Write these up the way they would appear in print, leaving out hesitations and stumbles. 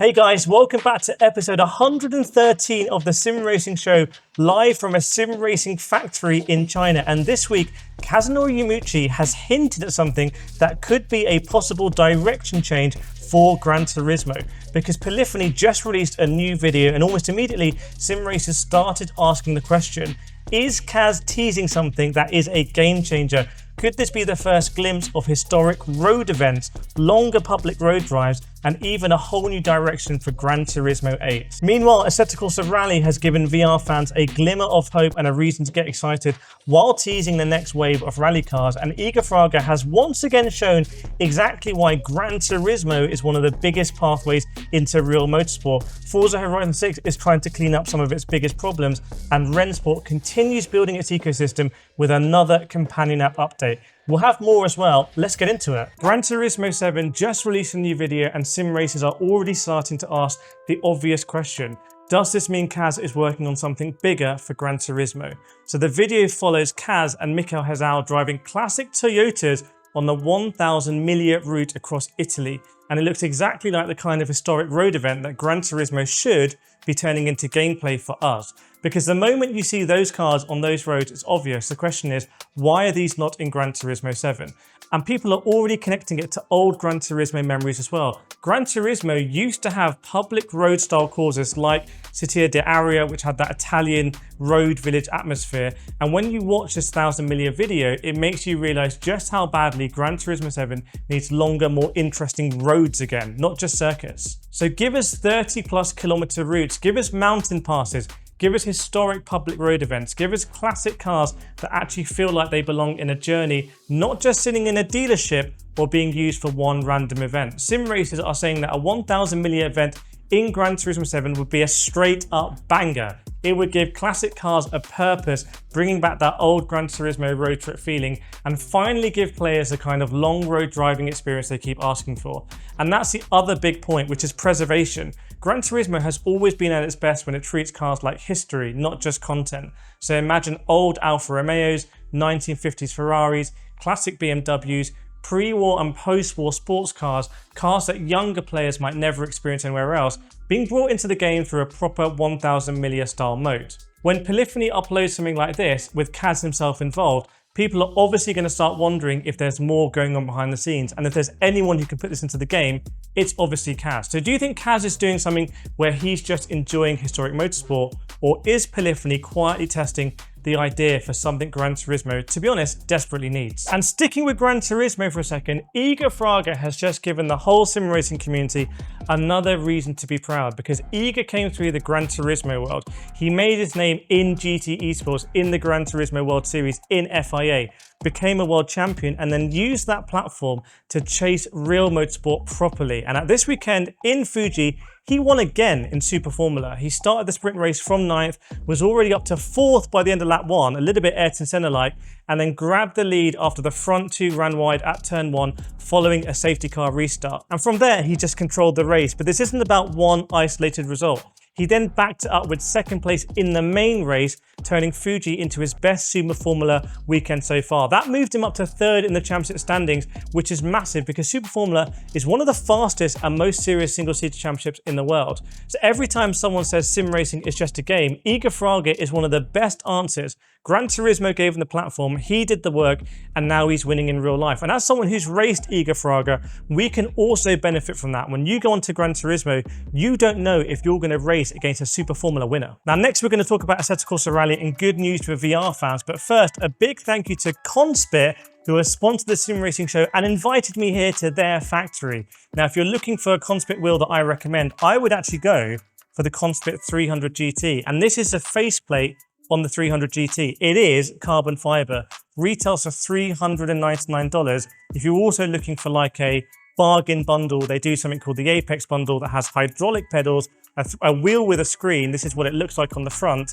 Hey guys, welcome back to episode 113 of the Sim Racing Show, live from a sim racing factory in China. And this week, Kazunori Yamauchi has hinted at something that could be a possible direction change for Gran Turismo, because Polyphony just released a new video and almost immediately sim racers started asking the question, is Kaz teasing something that is a game changer? Could this be the first glimpse of historic road events, longer public road drives, and even a whole new direction for Gran Turismo 8? Meanwhile, Assetto Corsa Rally has given VR fans a glimmer of hope and a reason to get excited while teasing the next wave of rally cars, and Igor Fraga has once again shown exactly why Gran Turismo is one of the biggest pathways into real motorsport. Forza Horizon 6 is trying to clean up some of its biggest problems, and Rennsport continues building its ecosystem with another companion app update. We'll have more as well. Let's get into it. Gran Turismo 7 just released a new video and sim racers are already starting to ask the obvious question. Does this mean Kaz is working on something bigger for Gran Turismo? So the video follows Kaz and Mikel Hazal driving classic Toyotas on the 1000 Miglia route across Italy. And it looks exactly like the kind of historic road event that Gran Turismo should be turning into gameplay for us. Because the moment you see those cars on those roads, it's obvious. The question is, why are these not in Gran Turismo 7? And people are already connecting it to old Gran Turismo memories as well. Gran Turismo used to have public road style courses like Città d'Aria, which had that Italian road village atmosphere. And when you watch this 1000 Miglia video, it makes you realize just how badly Gran Turismo 7 needs longer, more interesting roads again, not just circuits. So give us 30+ kilometer routes, give us mountain passes, give us historic public road events, give us classic cars that actually feel like they belong in a journey, not just sitting in a dealership or being used for one random event. Sim racers are saying that a 1000 Miglia event in Gran Turismo 7 would be a straight up banger. It would give classic cars a purpose, bringing back that old Gran Turismo road trip feeling, and finally give players the kind of long road driving experience they keep asking for. And that's the other big point, which is preservation. Gran Turismo has always been at its best when it treats cars like history, not just content. So imagine old Alfa Romeos, 1950s Ferraris, classic BMWs, pre-war and post-war sports cars, cars that younger players might never experience anywhere else, being brought into the game through a proper 1000 Miglia style mode. When Polyphony uploads something like this, with Kaz himself involved, people are obviously going to start wondering if there's more going on behind the scenes, and if there's anyone who can put this into the game, it's obviously Kaz. So do you think Kaz is doing something where he's just enjoying historic motorsport, or is Polyphony quietly testing the idea for something Gran Turismo, to be honest, desperately needs? And sticking with Gran Turismo for a second, Igor Fraga has just given the whole sim racing community another reason to be proud, because Igor came through the Gran Turismo world. He made his name in GT Esports, in the Gran Turismo World Series, in FIA, became a world champion, and then used that platform to chase real motorsport properly. And at this weekend in Fuji, he won again in Super Formula. He started the sprint race from 9th, was already up to 4th by the end of lap 1, a little bit Ayrton Senna-like, and then grabbed the lead after the front two ran wide at turn 1 following a safety car restart. And from there, he just controlled the race. But this isn't about one isolated result. He then backed it up with 2nd place in the main race, turning Fuji into his best Super Formula weekend so far. That moved him up to 3rd in the championship standings, which is massive because Super Formula is one of the fastest and most serious single-seater championships in the world. So every time someone says sim racing is just a game, Igor Fraga is one of the best answers. Gran Turismo gave him the platform, he did the work, and now he's winning in real life. And as someone who's raced Igor Fraga, we can also benefit from that. When you go onto Gran Turismo, you don't know if you're going to race against a Super Formula winner. Now, next we're going to talk about Assetto Corsa Rally and good news for VR fans. But first, a big thank you to Conspit, who has sponsored the Sim Racing Show and invited me here to their factory. Now, if you're looking for a Conspit wheel that I recommend, I would actually go for the Conspit 300 GT. And this is a faceplate on the 300 GT. It is carbon fiber, retails for $399. If you're also looking for like a bargain bundle, they do something called the Apex bundle that has hydraulic pedals, a wheel with a screen. This is what it looks like on the front,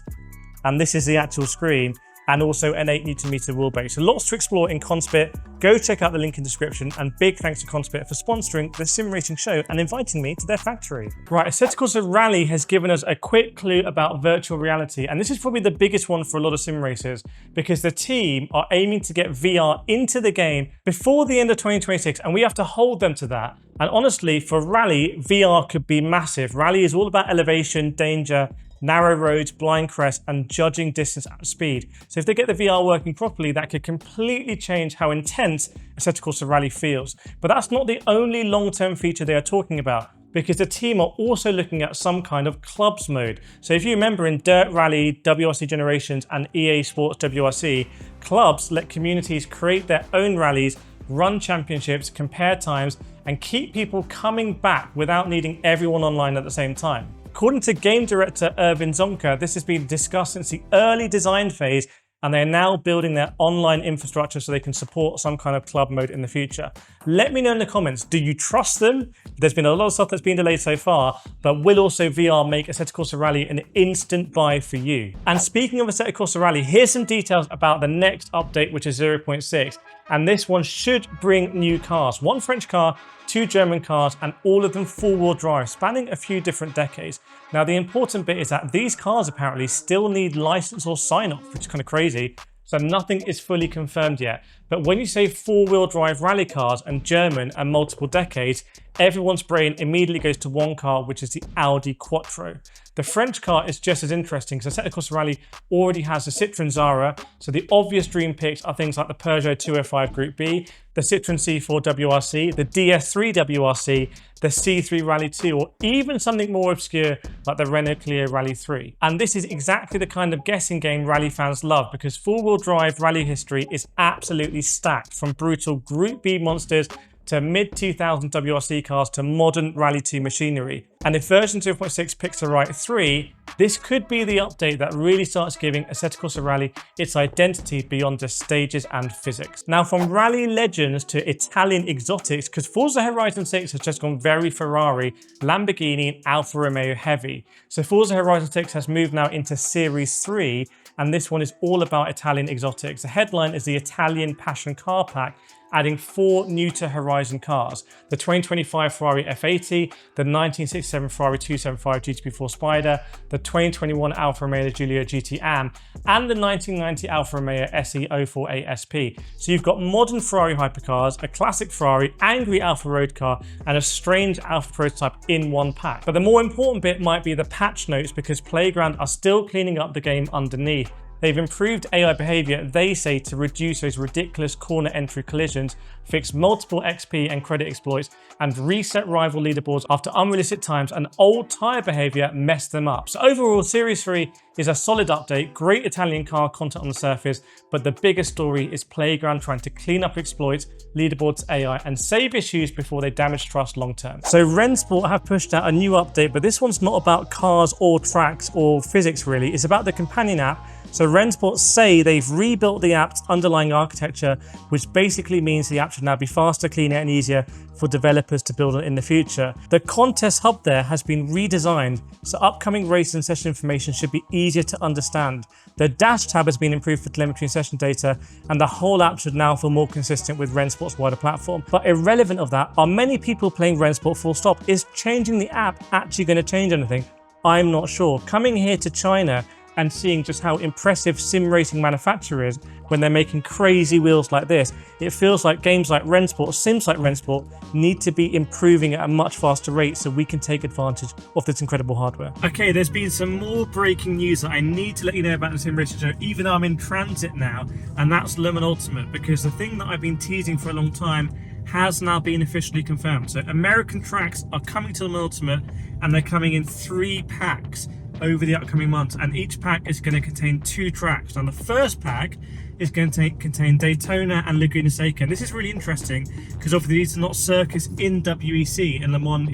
and this is the actual screen. and also an 8 Nm wheelbase. So lots to explore in Conspit. Go check out the link in the description, and big thanks to Conspit for sponsoring the sim racing show and inviting me to their factory. Right, Assetto Corsa Rally has given us a quick clue about virtual reality, and this is probably the biggest one for a lot of sim racers because the team are aiming to get VR into the game before the end of 2026, and we have to hold them to that. And honestly, for Rally, VR could be massive. Rally is all about elevation, danger, narrow roads, blind crest, and judging distance at speed. So if they get the VR working properly, that could completely change how intense Assetto Corsa Rally feels. But that's not the only long-term feature they are talking about, because the team are also looking at some kind of clubs mode. So if you remember in Dirt Rally, WRC Generations, and EA Sports WRC, clubs let communities create their own rallies, run championships, compare times, and keep people coming back without needing everyone online at the same time. According to game director Erwin Zonka, this has been discussed since the early design phase, and they are now building their online infrastructure so they can support some kind of club mode in the future. Let me know in the comments, do you trust them? There's been a lot of stuff that's been delayed so far, but will also VR make Assetto Corsa Rally an instant buy for you? And speaking of Assetto Corsa Rally, here's some details about the next update, which is 0.6. And this one should bring new cars. 1 French car, 2 German cars, and all of them 4-wheel drive, spanning a few different decades. Now, the important bit is that these cars apparently still need license or sign-off, which is kind of crazy. So nothing is fully confirmed yet. But when you say 4-wheel drive rally cars and German and multiple decades, everyone's brain immediately goes to one car, which is the Audi Quattro. The French car is just as interesting, because Assetto Corsa Rally already has the Citroën Zara, so the obvious dream picks are things like the Peugeot 205 Group B, the Citroën C4 WRC, the DS3 WRC, the C3 Rally 2, or even something more obscure like the Renault Clio Rally 3. And this is exactly the kind of guessing game rally fans love, because 4-wheel drive rally history is absolutely stacked, from brutal Group B monsters to mid-2000 WRC cars to modern Rally 2 machinery. And if version 0.6 picks the right 3, this could be the update that really starts giving Assetto Corsa Rally its identity beyond just stages and physics. Now, from rally legends to Italian exotics, because Forza Horizon 6 has just gone very Ferrari, Lamborghini, and Alfa Romeo heavy. So Forza Horizon 6 has moved now into Series 3, and this one is all about Italian exotics. The headline is the Italian Passion Car Pack, adding 4 new to Horizon cars: the 2025 Ferrari F80, the 1967 Ferrari 275 GTB4 Spider, the 2021 Alfa Romeo Giulia GT Am, and the 1990 Alfa Romeo SE048 SP. So you've got modern Ferrari hypercars, a classic Ferrari, angry Alfa road car, and a strange Alfa prototype in one pack. But the more important bit might be the patch notes, because Playground are still cleaning up the game underneath. They've improved AI behavior, they say, to reduce those ridiculous corner entry collisions, fix multiple XP and credit exploits, and reset rival leaderboards after unrealistic times and old tyre behavior messed them up. So overall, Series 3 is a solid update, great Italian car content on the surface, but the biggest story is Playground trying to clean up exploits, leaderboards, AI, and save issues before they damage trust long term. So Rennsport have pushed out a new update, but this one's not about cars or tracks or physics really, it's about the companion app. So Rennsport say they've rebuilt the app's underlying architecture, which basically means the app should now be faster, cleaner, and easier for developers to build on in the future. The contest hub there has been redesigned, so upcoming race and session information should be easier to understand. The dash tab has been improved for telemetry and session data, and the whole app should now feel more consistent with Rennsport's wider platform. But irrelevant of that, are many people playing Rennsport full stop? Is changing the app actually going to change anything? I'm not sure. Coming here to China and seeing just how impressive sim racing manufacturer is when they're making crazy wheels like this, it feels like games like Rennsport, sims like Rennsport, need to be improving at a much faster rate so we can take advantage of this incredible hardware. Okay, there's been some more breaking news that I need to let you know about the sim racing show, even though I'm in transit now, and that's Le Mans Ultimate, because the thing that I've been teasing for a long time has now been officially confirmed. So American tracks are coming to Le Mans Ultimate, and they're coming in 3 packs over the upcoming months, and each pack is going to contain 2 tracks. Now the first pack is going to contain Daytona and Laguna Seca, and this is really interesting because obviously these are not circuits in WEC, and Le Mans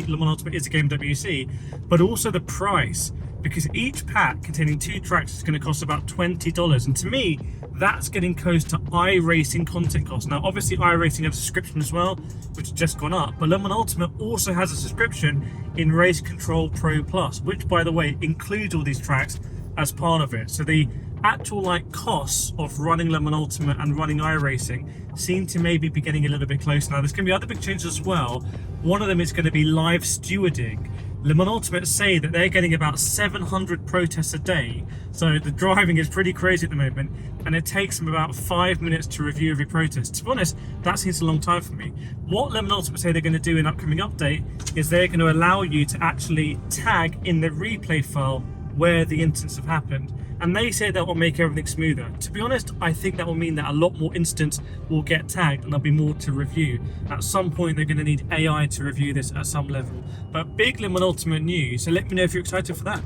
Ultimate is a game WEC, but also the price, because each pack containing 2 tracks is going to cost about $20, and to me that's getting close to iRacing content cost. Now obviously iRacing has a subscription as well, which has just gone up, but Le Mans Ultimate also has a subscription in Race Control Pro Plus, which by the way includes all these tracks as part of it. So the actual like costs of running Le Mans Ultimate and running iRacing seem to maybe be getting a little bit closer. Now, there's going to be other big changes as well. One of them is going to be live stewarding. Le Mans Ultimate say that they're getting about 700 protests a day, so the driving is pretty crazy at the moment, and it takes them about 5 minutes to review every protest. To be honest, that seems a long time for me. What Le Mans Ultimate say they're going to do in upcoming update is they're going to allow you to actually tag in the replay file where the incidents have happened, and they say that will make everything smoother. To be honest, I think that will mean that a lot more incidents will get tagged and there'll be more to review. At some point they're going to need AI to review this at some level. But big Le Mans Ultimate news, so let me know if you're excited for that.